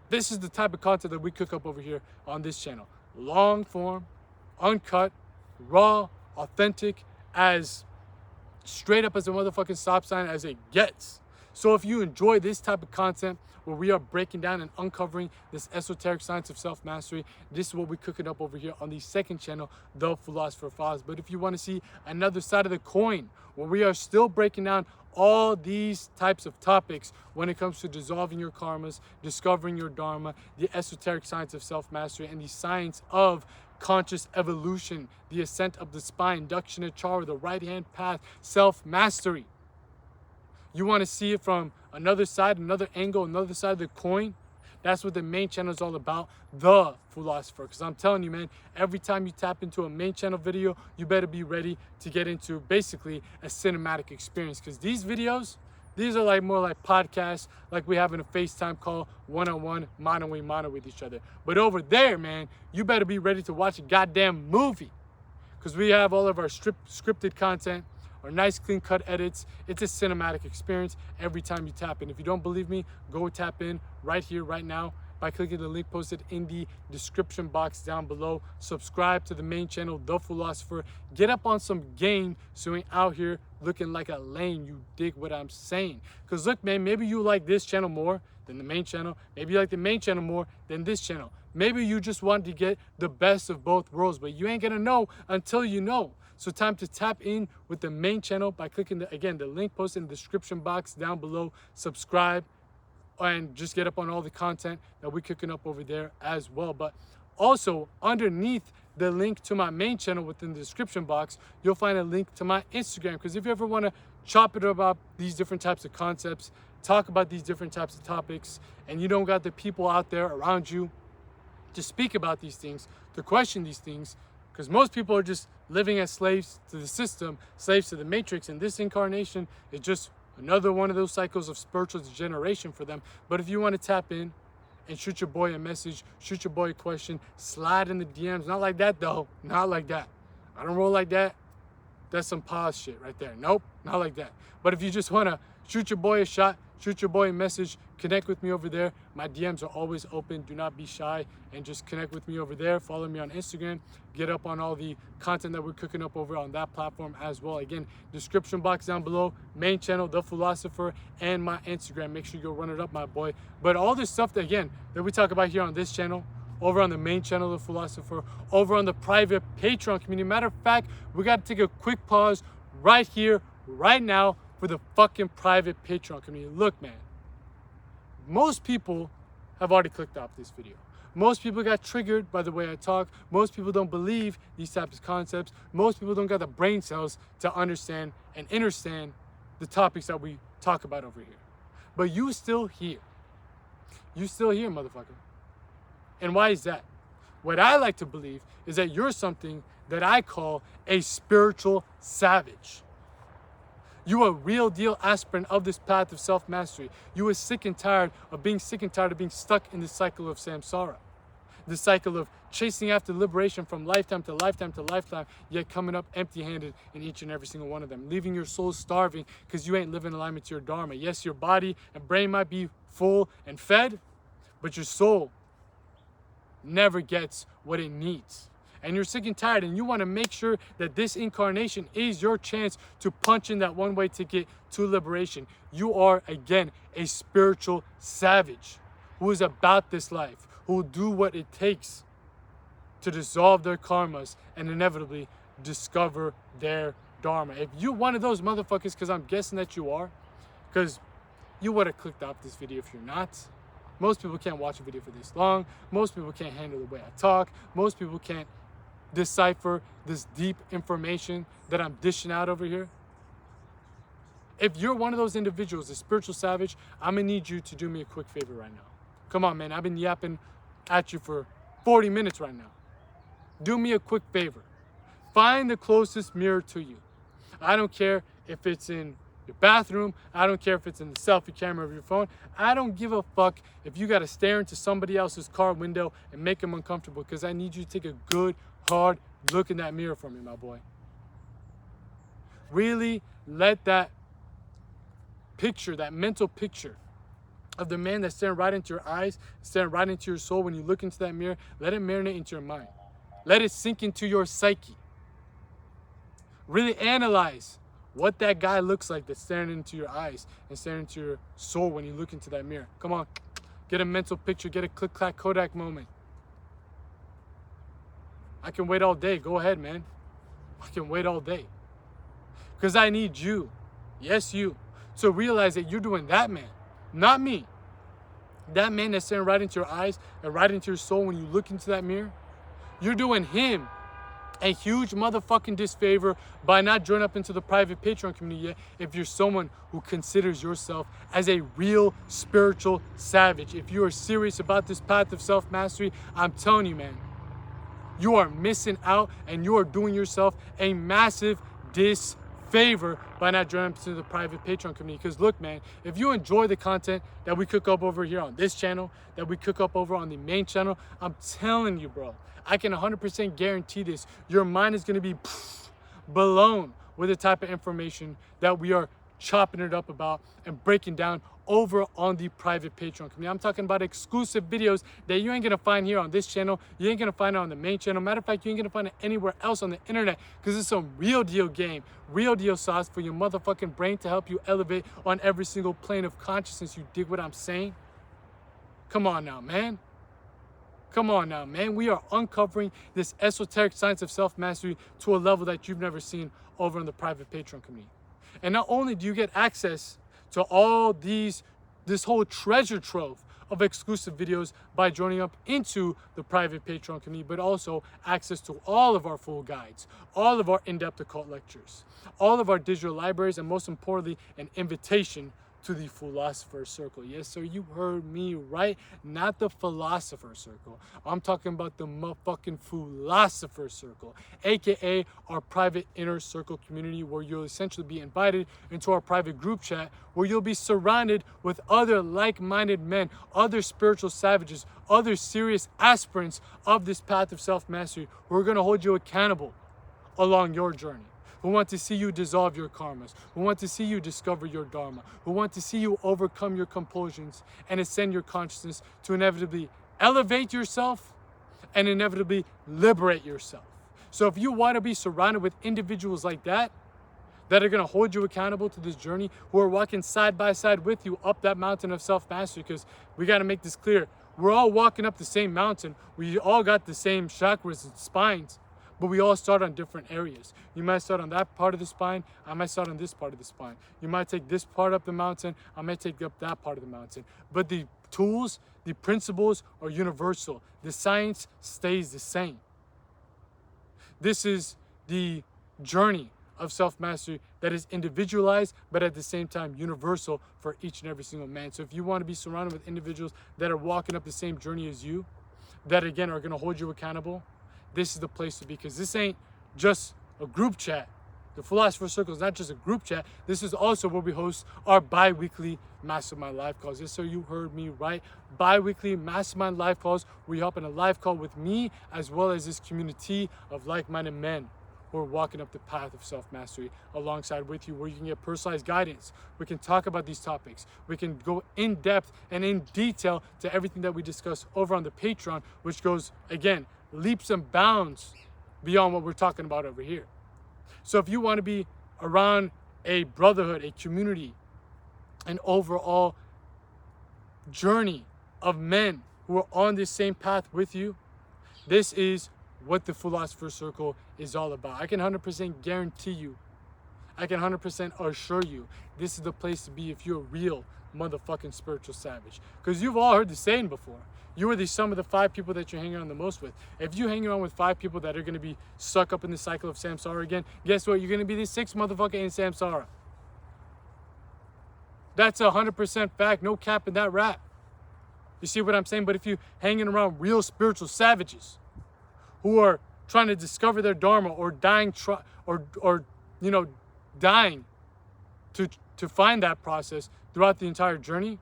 This is the type of content that we cook up over here on this channel. Long form, uncut, raw, authentic, as straight up as a motherfucking stop sign as it gets. So if you enjoy this type of content where we are breaking down and uncovering this esoteric science of self-mastery, this is what we're cooking up over here on the second channel, The Philosopher Files. But if you want to see another side of the coin where we are still breaking down all these types of topics when it comes to dissolving your karmas, discovering your dharma, the esoteric science of self-mastery, and the science of conscious evolution, the ascent of the spine, Dakshina Chara, the right-hand path, self-mastery. You want to see it from another side, another angle, another side of the coin? That's what the main channel is all about, The Philosopher. Because I'm telling you, man, every time you tap into a main channel video, you better be ready to get into basically a cinematic experience. Because these videos, these are like more like podcasts, like we have in a FaceTime call, one-on-one, mano with each other. But over there, man, you better be ready to watch a goddamn movie. Because we have all of our scripted content, or nice clean cut edits. It's a cinematic experience every time you tap in. If you don't believe me, go tap in right here, right now, by clicking the link posted in the description box down below. Subscribe to the main channel, The Philosopher. Get up on some game so you ain't out here looking like a lame. You dig what I'm saying? Because look, man, maybe you like this channel more than the main channel. Maybe you like the main channel more than this channel. Maybe you just want to get the best of both worlds, but you ain't gonna know until you know. So time to tap in with the main channel by clicking, the link posted in the description box down below. Subscribe and just get up on all the content that we're cooking up over there as well. But also underneath the link to my main channel within the description box, you'll find a link to my Instagram. Because if you ever want to chop it about these different types of concepts, talk about these different types of topics, and you don't got the people out there around you to speak about these things, to question these things, because most people are just living as slaves to the system, slaves to the matrix, and this incarnation is just another one of those cycles of spiritual degeneration for them. But if you want to tap in and shoot your boy a message, shoot your boy a question, slide in the DMs. Not like that though, not like that. I don't roll like that. That's some pause shit right there. Nope, not like that. But if you just want to shoot your boy a shot, shoot your boy a message, connect with me over there. My DMs are always open. Do not be shy and just connect with me over there. Follow me on Instagram. Get up on all the content that we're cooking up over on that platform as well. Again, description box down below, main channel, The Philosopher, and my Instagram. Make sure you go run it up, my boy. But all this stuff that, again, that we talk about here on this channel, over on the main channel, The Philosopher, over on the private Patreon community. Matter of fact, we got to take a quick pause right here, right now, for the fucking private Patreon community. Look, man, most people have already clicked off this video. Most people got triggered by the way I talk. Most people don't believe these types of concepts. Most people don't got the brain cells to understand and understand the topics that we talk about over here. But you still here. You still here, motherfucker. And why is that? What I like to believe is that you're something that I call a spiritual savage. You a real deal aspirant of this path of self-mastery. You are sick and tired of being stuck in the cycle of samsara. The cycle of chasing after liberation from lifetime to lifetime to lifetime, yet coming up empty-handed in each and every single one of them. Leaving your soul starving because you ain't living in alignment to your dharma. Yes, your body and brain might be full and fed, but your soul never gets what it needs. And you're sick and tired, and you want to make sure that this incarnation is your chance to punch in that one-way ticket to liberation. You are, again, a spiritual savage who is about this life, who will do what it takes to dissolve their karmas and inevitably discover their dharma. If you're one of those motherfuckers, because I'm guessing that you are, because you would have clicked off this video if you're not. Most people can't watch a video for this long. Most people can't handle the way I talk. Most people can't decipher this deep information that I'm dishing out over here. If you're one of those individuals, a spiritual savage, I'm gonna need you to do me a quick favor right now. Come on, man, I've been yapping at you for 40 minutes right now. Do me a quick favor. Find the closest mirror to you. I don't care if it's in your bathroom. I don't care if it's in the selfie camera of your phone. I don't give a fuck if you gotta stare into somebody else's car window and make them uncomfortable, because I need you to take a good, hard look in that mirror for me, my boy. Really let that picture, that mental picture of the man that's staring right into your eyes, staring right into your soul when you look into that mirror, let it marinate into your mind. Let it sink into your psyche. Really analyze what that guy looks like that's staring into your eyes and staring into your soul when you look into that mirror. Come on, get a mental picture, get a click clack Kodak moment. I can wait all day. Go ahead, man. I can wait all day. Because I need you, yes, you, to realize that you're doing that man, not me. That man that's staring right into your eyes and right into your soul when you look into that mirror, you're doing him a huge motherfucking disfavor by not joining up into the private Patreon community yet if you're someone who considers yourself as a real spiritual savage. If you are serious about this path of self-mastery, I'm telling you, man, you are missing out and you are doing yourself a massive disfavor by not joining up into the private Patreon community. Because look, man, if you enjoy the content that we cook up over here on this channel, that we cook up over on the main channel, I'm telling you, bro, I can 100% guarantee this. Your mind is going to be blown with the type of information that we are chopping it up about and breaking down over on the private Patreon community. I'm talking about exclusive videos that you ain't going to find here on this channel. You ain't going to find it on the main channel. Matter of fact, you ain't going to find it anywhere else on the internet because it's some real deal game, real deal sauce for your motherfucking brain to help you elevate on every single plane of consciousness. You dig what I'm saying? Come on now, man. Come on now, man. We are uncovering this esoteric science of self-mastery to a level that you've never seen over in the private Patreon community. And not only do you get access to all this whole treasure trove of exclusive videos by joining up into the private Patreon community, but also access to all of our full guides, all of our in-depth occult lectures, all of our digital libraries, and most importantly, an invitation to the Philosopher's Circle. Yes, sir, you heard me right. Not the Philosopher's Circle. I'm talking about the motherfucking Philosopher's Circle, aka our private inner circle community, where you'll essentially be invited into our private group chat, where you'll be surrounded with other like-minded men, other spiritual savages, other serious aspirants of this path of self-mastery who are going to hold you accountable along your journey, who want to see you dissolve your karmas, who want to see you discover your dharma, who want to see you overcome your compulsions and ascend your consciousness to inevitably elevate yourself and inevitably liberate yourself. So if you want to be surrounded with individuals like that are going to hold you accountable to this journey, who are walking side by side with you up that mountain of self-mastery, because we got to make this clear, we're all walking up the same mountain, we all got the same chakras and spines, but we all start on different areas. You might start on that part of the spine. I might start on this part of the spine. You might take this part up the mountain. I might take up that part of the mountain. But the tools, the principles are universal. The science stays the same. This is the journey of self-mastery that is individualized, but at the same time universal for each and every single man. So if you want to be surrounded with individuals that are walking up the same journey as you, that again are going to hold you accountable, this is the place to be, because this ain't just a group chat. The Philosopher's Circle is not just a group chat. This is also where we host our bi-weekly Mastermind live calls. Yes, sir, you heard me right. Bi-weekly Mastermind live calls where you hop in a live call with me as well as this community of like-minded men who are walking up the path of self-mastery alongside with you, where you can get personalized guidance. We can talk about these topics. We can go in depth and in detail to everything that we discuss over on the Patreon, which goes, again, leaps and bounds beyond what we're talking about over here. So if you want to be around a brotherhood, a community, an overall journey of men who are on this same path with you, this is what the Philosopher's Circle is all about. I can 100% guarantee you, I can 100% assure you, this is the place to be if you're a real motherfucking spiritual savage. Because you've all heard the saying before. You are the sum of the 5 people that you're hanging around the most with. If you hang around with 5 people that are going to be stuck up in the cycle of samsara again, guess what? You're going to be the 6th motherfucker in samsara. That's 100% fact. No cap in that rap. You see what I'm saying? But if you hanging around real spiritual savages who are trying to discover their dharma or dying, dying to find that process throughout the entire journey,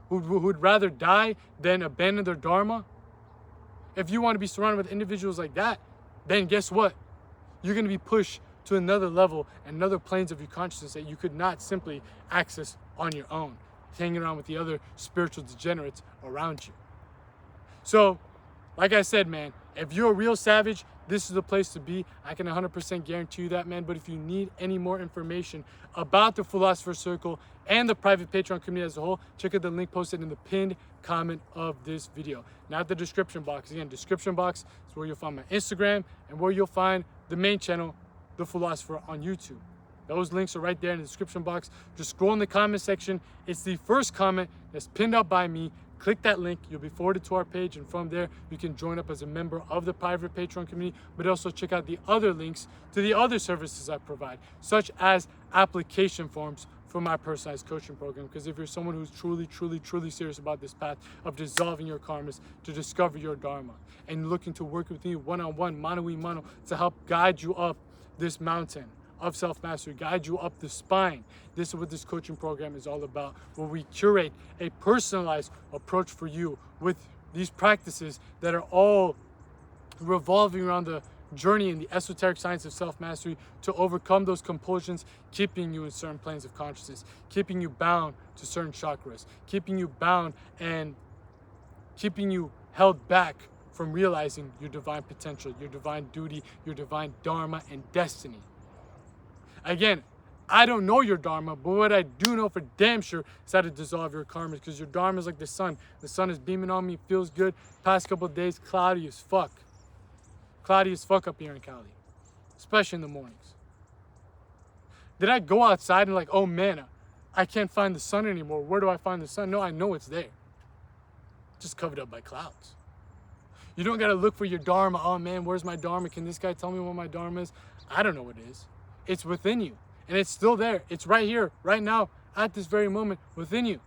who'd rather die than abandon their dharma, if you want to be surrounded with individuals like that, then guess what? You're going to be pushed to another level and another planes of your consciousness that you could not simply access on your own, hanging around with the other spiritual degenerates around you. So, like I said, man, if you're a real savage, this is the place to be. I can 100% guarantee you that, man. But if you need any more information about the Philosopher's Circle and the private Patreon community as a whole, check out the link posted in the pinned comment of this video, not the description box. Again, description box is where you'll find my Instagram and where you'll find the main channel, The Philosopher, on YouTube. Those links are right there in the description box. Just scroll in the comment section. It's the first comment that's pinned up by me. Click that link, you'll be forwarded to our page, and from there you can join up as a member of the private Patreon community, but also check out the other links to the other services I provide, such as application forms for my personalized coaching program. Because if you're someone who's truly serious about this path of dissolving your karmas to discover your dharma and looking to work with me one-on-one, mano-y-mano, to help guide you up this mountain of self-mastery, guide you up the spine. This is what this coaching program is all about, where we curate a personalized approach for you with these practices that are all revolving around the journey in the esoteric science of self-mastery to overcome those compulsions, keeping you in certain planes of consciousness, keeping you bound to certain chakras, keeping you bound and keeping you held back from realizing your divine potential, your divine duty, your divine dharma and destiny. Again, I don't know your dharma, but what I do know for damn sure is how to dissolve your karmas, because your dharma is like the sun. The sun is beaming on me, feels good. Past couple of days, cloudy as fuck. Cloudy as fuck up here in Cali, especially in the mornings. Did I go outside and like, oh man, I can't find the sun anymore. Where do I find the sun? No, I know it's there. Just covered up by clouds. You don't gotta look for your dharma. Oh man, where's my dharma? Can this guy tell me what my dharma is? I don't know what it is. It's within you, and it's still there. It's right here, right now, at this very moment, within you.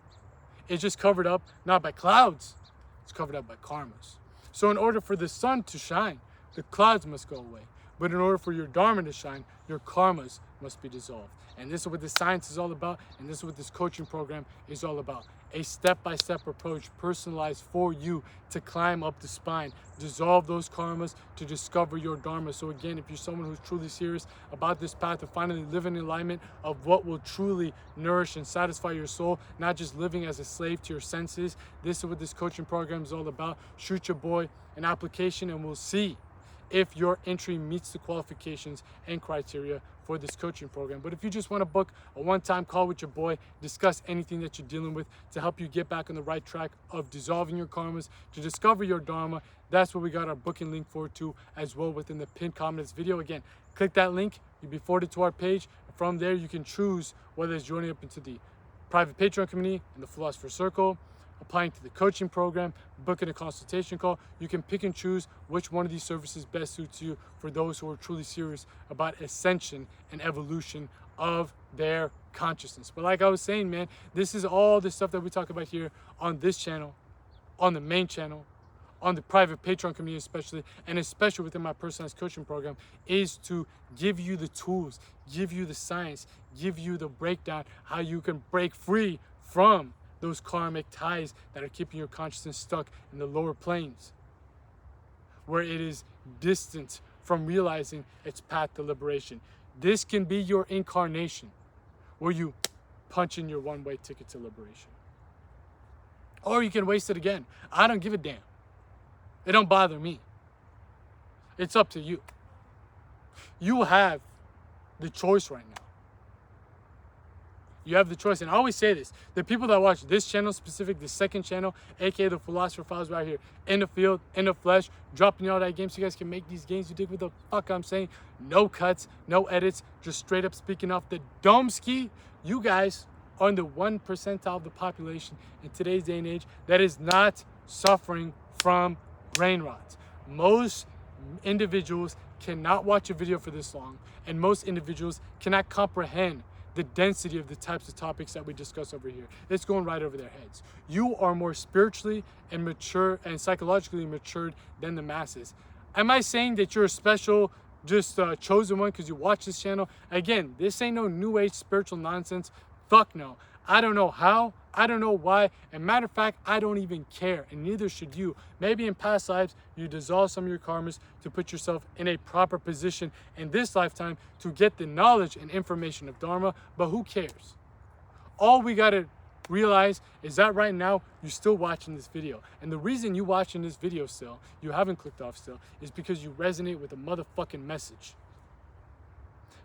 It's just covered up, not by clouds. It's covered up by karmas. So in order for the sun to shine, the clouds must go away. But in order for your dharma to shine, your karmas must be dissolved. And this is what the science is all about, and this is what this coaching program is all about. A step-by-step approach personalized for you to climb up the spine, dissolve those karmas, to discover your dharma. So again, if you're someone who's truly serious about this path of finally living in alignment of what will truly nourish and satisfy your soul, not just living as a slave to your senses, this is what this coaching program is all about. Shoot your boy an application and we'll see if your entry meets the qualifications and criteria for this coaching program. But if you just want to book a one-time call with your boy, discuss anything that you're dealing with to help you get back on the right track of dissolving your karmas, to discover your dharma, that's what we got our booking link for too, as well within the pinned comment of this video. Again, click that link, you'll be forwarded to our page. From there, you can choose whether it's joining up into the private Patreon community and the Philosopher's Circle, applying to the coaching program, booking a consultation call. You can pick and choose which one of these services best suits you for those who are truly serious about ascension and evolution of their consciousness. But like I was saying, man, this is all the stuff that we talk about here on this channel, on the main channel, on the private Patreon community especially, and especially within my personalized coaching program, is to give you the tools, give you the science, give you the breakdown, how you can break free from those karmic ties that are keeping your consciousness stuck in the lower planes, where it is distant from realizing its path to liberation. This can be your incarnation, where you punch in your one-way ticket to liberation. Or you can waste it again. I don't give a damn. It don't bother me. It's up to you. You have the choice right now. You have the choice. And I always say this, the people that watch this channel specific, the second channel, aka the Philosopher Files right here, in the field, in the flesh, dropping all that game so you guys can make these games. You dig what the fuck I'm saying? No cuts, no edits, just straight up speaking off the dome ski. You guys are in the 1 percentile of the population in today's day and age that is not suffering from brain rot. Most individuals cannot watch a video for this long, and most individuals cannot comprehend the density of the types of topics that we discuss over here. It's going right over their heads. You are more spiritually and mature and psychologically matured than the masses. Am I saying that you're a special, just chosen one because you watch this channel? Again, this ain't no new age spiritual nonsense. Fuck no. I don't know how, I don't know why, and matter of fact, I don't even care, and neither should you. Maybe in past lives, you dissolve some of your karmas to put yourself in a proper position in this lifetime to get the knowledge and information of Dharma, but who cares? All we gotta realize is that right now you're still watching this video. And the reason you watching this video still, you haven't clicked off still, is because you resonate with the motherfucking message.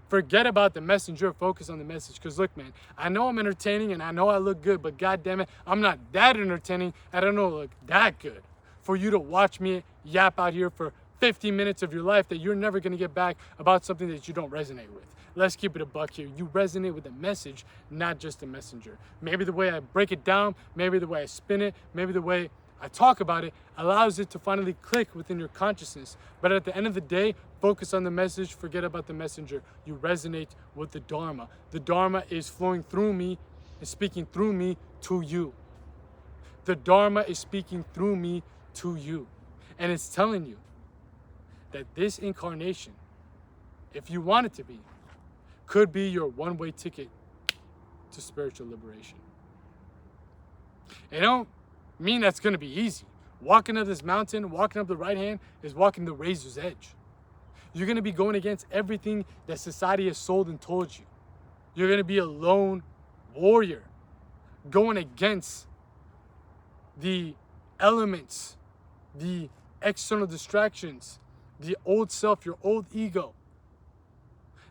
Forget about the messenger, focus on the message. Because look, man, I know I'm entertaining and I know I look good, but god damn it, I'm not that entertaining and I don't look that good for you to watch me yap out here for 50 minutes of your life that you're never going to get back about something that you don't resonate with. Let's keep it a buck here. You resonate with the message, not just the messenger. Maybe the way I break it down, maybe the way I spin it, maybe the way I talk about it allows it to finally click within your consciousness. But at the end of the day, focus on the message, forget about the messenger. You resonate with the Dharma. The Dharma is flowing through me and speaking through me to you. The Dharma is speaking through me to you. And it's telling you that this incarnation, if you want it to be, could be your one-way ticket to spiritual liberation. It don't mean that's going to be easy. Walking up this mountain, walking up the right hand is walking the razor's edge. You're going to be going against everything that society has sold and told you. You're going to be a lone warrior going against the elements, the external distractions, the old self, your old ego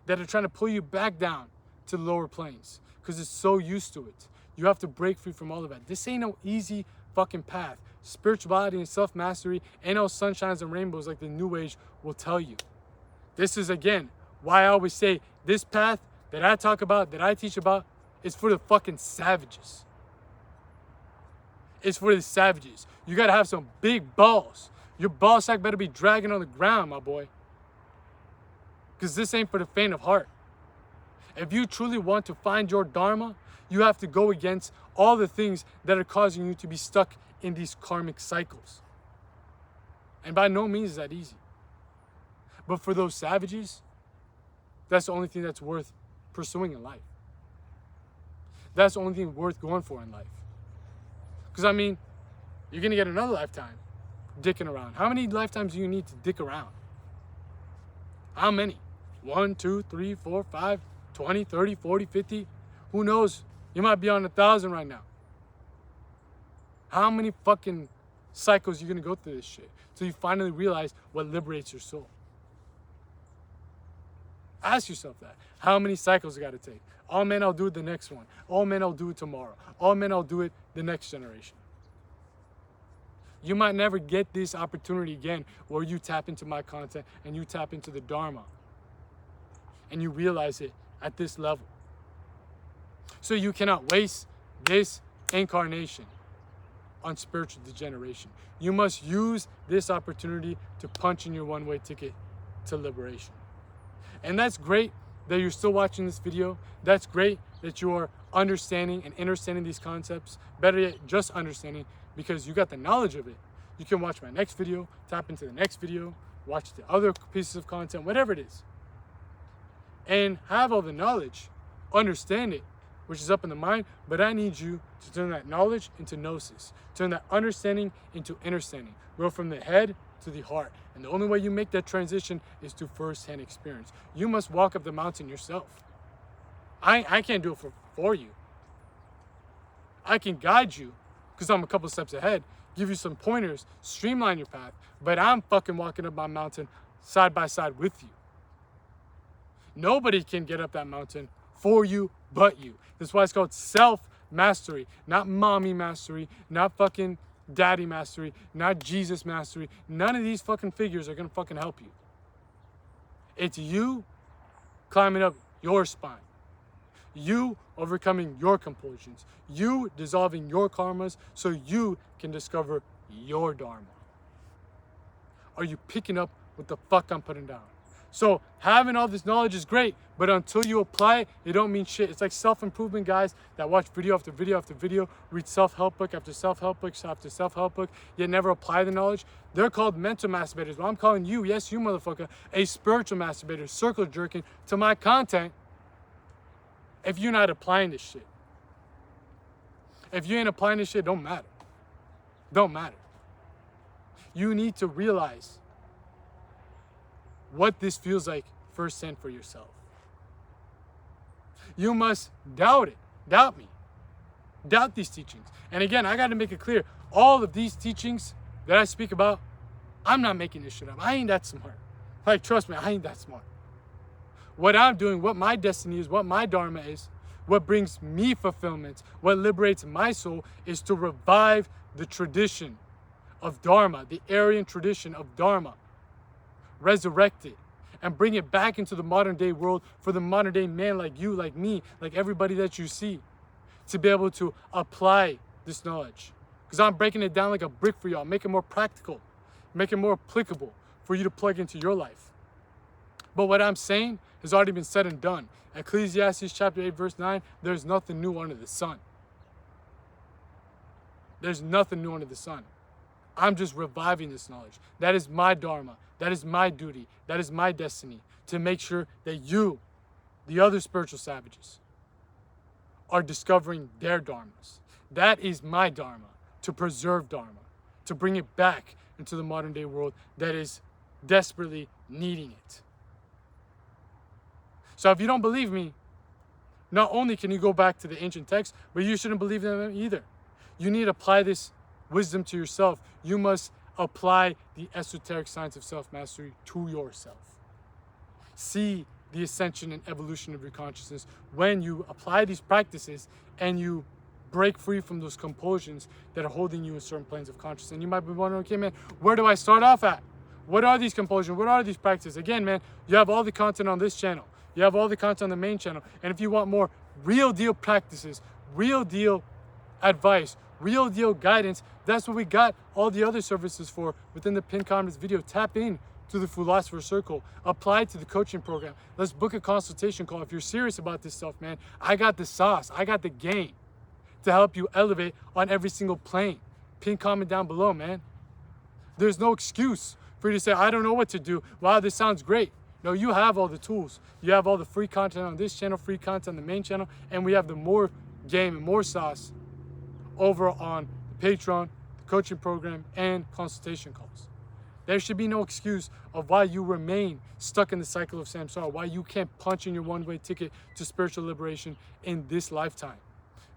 that are trying to pull you back down to the lower planes because it's so used to it. You have to break free from all of that. This ain't no easy fucking path. Spirituality and self-mastery ain't no sunshines and rainbows like the New Age will tell you. This is, again, why I always say this path that I talk about, that I teach about, is for the fucking savages. It's for the savages. You gotta have some big balls. Your ball sack better be dragging on the ground, my boy. Because this ain't for the faint of heart. If you truly want to find your Dharma, you have to go against all the things that are causing you to be stuck in these karmic cycles. And by no means is that easy. But for those savages, that's the only thing that's worth pursuing in life. That's the only thing worth going for in life. Because, I mean, you're going to get another lifetime dicking around. How many lifetimes do you need to dick around? How many? 1, 2, 3, 4, 5, 20, 30, 40, 50? Who knows? You might be on 1,000 right now. How many fucking cycles are you going to go through this shit till you finally realize what liberates your soul? Ask yourself that. How many cycles you got to take? Oh man, I'll do it the next one. Oh man, I'll do it tomorrow. Oh man, I'll do it the next generation. You might never get this opportunity again where you tap into my content and you tap into the Dharma and you realize it at this level. So you cannot waste this incarnation on spiritual degeneration. You must use this opportunity to punch in your one-way ticket to liberation. And that's great that you're still watching this video. That's great that you are understanding and understanding these concepts. Better yet, just understanding, because you got the knowledge of it. You can watch my next video, tap into the next video, watch the other pieces of content, whatever it is. And have all the knowledge, understand it, which is up in the mind, but I need you to turn that knowledge into gnosis, turn that understanding into understanding, go from the head to the heart. And the only way you make that transition is through first-hand experience. You must walk up the mountain yourself. I can't do it for you. I can guide you because I'm a couple steps ahead, give you some pointers, streamline your path, but I'm fucking walking up my mountain side by side with you. Nobody can get up that mountain for you but you. That's why it's called self-mastery, not mommy mastery, not fucking daddy mastery, not Jesus mastery. None of these fucking figures are gonna fucking help you. It's you climbing up your spine, you overcoming your compulsions, you dissolving your karmas so you can discover your Dharma. Are you picking up what the fuck I'm putting down? So having all this knowledge is great, but until you apply it, it don't mean shit. It's like self-improvement guys that watch video after video after video, read self-help book after self-help book after self-help book, yet never apply the knowledge. They're called mental masturbators. Well, I'm calling you, yes you motherfucker, a spiritual masturbator, circle jerking to my content if you're not applying this shit. If you ain't applying this shit, don't matter. Don't matter. You need to realize what this feels like firsthand for yourself. You must doubt it. Doubt me. doubt these teachings. And again, I got to make it clear, all of these teachings that I speak about, I'm not making this shit up. I ain't that smart. Like, trust me, I ain't that smart. What I'm doing, what my destiny is, what my dharma is, what brings me fulfillment, what liberates my soul, is to revive the tradition of dharma, the Aryan tradition of dharma, resurrect it, and bring it back into the modern day world for the modern day man like you, like me, like everybody that you see, to be able to apply this knowledge. Because I'm breaking it down like a brick for y'all, make it more practical, make it more applicable for you to plug into your life. But what I'm saying has already been said and done. Ecclesiastes chapter 8, verse 9, there's nothing new under the sun. There's nothing new under the sun. I'm just reviving this knowledge. That is my dharma. That is my duty. That is my destiny, to make sure that you, the other spiritual savages, are discovering their dharmas. That is my dharma, to preserve dharma, to bring it back into the modern day world that is desperately needing it. So if you don't believe me, not only can you go back to the ancient texts, but you shouldn't believe them either. You need to apply this wisdom to yourself. You must apply the esoteric science of self-mastery to yourself. See the ascension and evolution of your consciousness when you apply these practices and you break free from those compulsions that are holding you in certain planes of consciousness. And you might be wondering, okay, man, where do I start off at? What are these compulsions? What are these practices? Again, man, you have all the content on this channel. You have all the content on the main channel. And if you want more real deal practices, real deal advice, real deal guidance, that's what we got all the other services for within the pinned comments video. Tap in to the Philosopher's Circle. Apply to the coaching program. Let's book a consultation call. If you're serious about this stuff, man, I got the sauce. I got the game to help you elevate on every single plane. Pin comment down below, man. There's no excuse for you to say, I don't know what to do. Wow, this sounds great. No, you have all the tools. You have all the free content on this channel, free content on the main channel, and we have the more game and more sauce over on the Patreon, the coaching program, and consultation calls. There should be no excuse of why you remain stuck in the cycle of samsara, why you can't punch in your one-way ticket to spiritual liberation in this lifetime.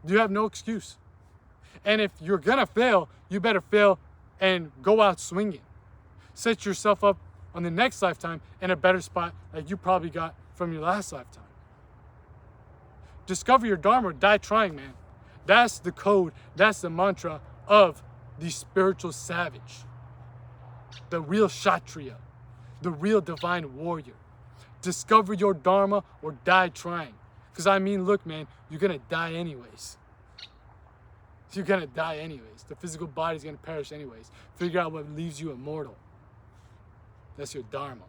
You have no excuse. And if you're gonna fail, you better fail and go out swinging. Set yourself up on the next lifetime in a better spot like you probably got from your last lifetime. Discover your dharma or die trying, man. That's the code, that's the mantra of the spiritual savage, the real kshatriya, the real divine warrior. Discover your dharma or die trying. Because I mean, look, man, you're gonna die anyways. You're gonna die anyways. The physical body's gonna perish anyways. Figure out what leaves you immortal. That's your dharma.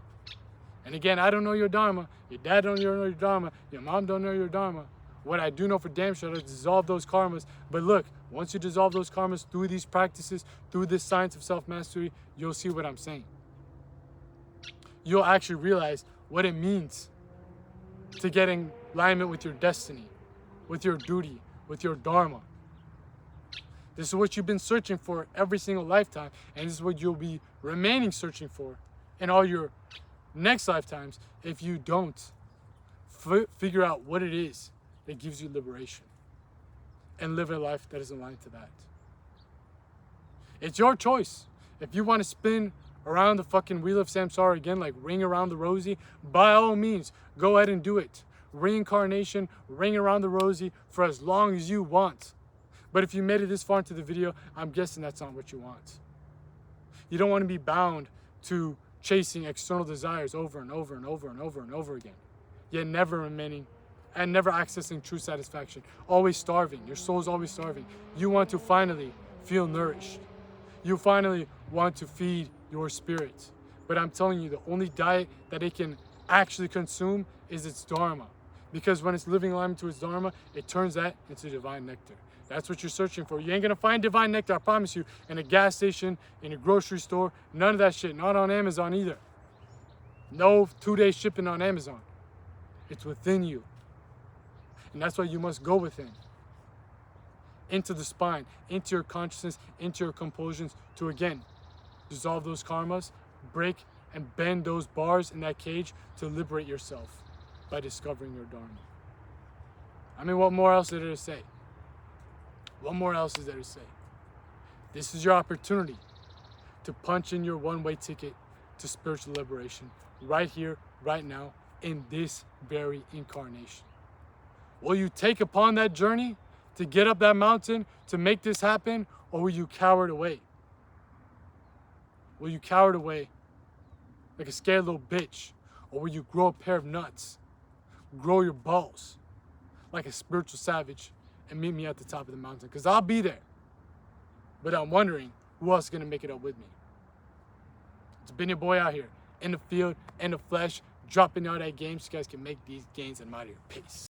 And again, I don't know your dharma. Your dad don't know your dharma. Your mom don't know your dharma. What I do know for damn sure is dissolve those karmas. But look, once you dissolve those karmas through these practices, through this science of self-mastery, you'll see what I'm saying. You'll actually realize what it means to get in alignment with your destiny, with your duty, with your dharma. This is what you've been searching for every single lifetime, and this is what you'll be remaining searching for in all your next lifetimes if you don't figure out what it is that gives you liberation and live a life that is aligned to that. It's your choice. If you want to spin around the fucking wheel of samsara again, like ring around the rosy, by all means, go ahead and do it. Reincarnation, ring around the rosy for as long as you want. But if you made it this far into the video, I'm guessing that's not what you want. You don't want to be bound to chasing external desires over and over and over and over and over again, yet never remaining and never accessing true satisfaction. Always starving. Your soul's always starving. You want to finally feel nourished. You finally want to feed your spirit. But I'm telling you, the only diet that it can actually consume is its dharma. Because when it's living in alignment to its dharma, it turns that into divine nectar. That's what you're searching for. You ain't gonna find divine nectar, I promise you, in a gas station, in a grocery store, none of that shit. Not on Amazon either. No 2-day shipping on Amazon. It's within you. And that's why you must go within. Into the spine, into your consciousness, into your compulsions, to again, dissolve those karmas, break and bend those bars in that cage to liberate yourself by discovering your dharma. I mean, what more else is there to say? what more else is there to say? This is your opportunity to punch in your one-way ticket to spiritual liberation right here, right now, in this very incarnation. Will you take upon that journey to get up that mountain to make this happen, or will you cower away? Will you cower away like a scared little bitch, or will you grow a pair of nuts, grow your balls like a spiritual savage, and meet me at the top of the mountain? Because I'll be there. But I'm wondering who else is going to make it up with me. It's been your boy out here in the field, in the flesh, dropping out that game so you guys can make these gains. I'm out of here. Peace.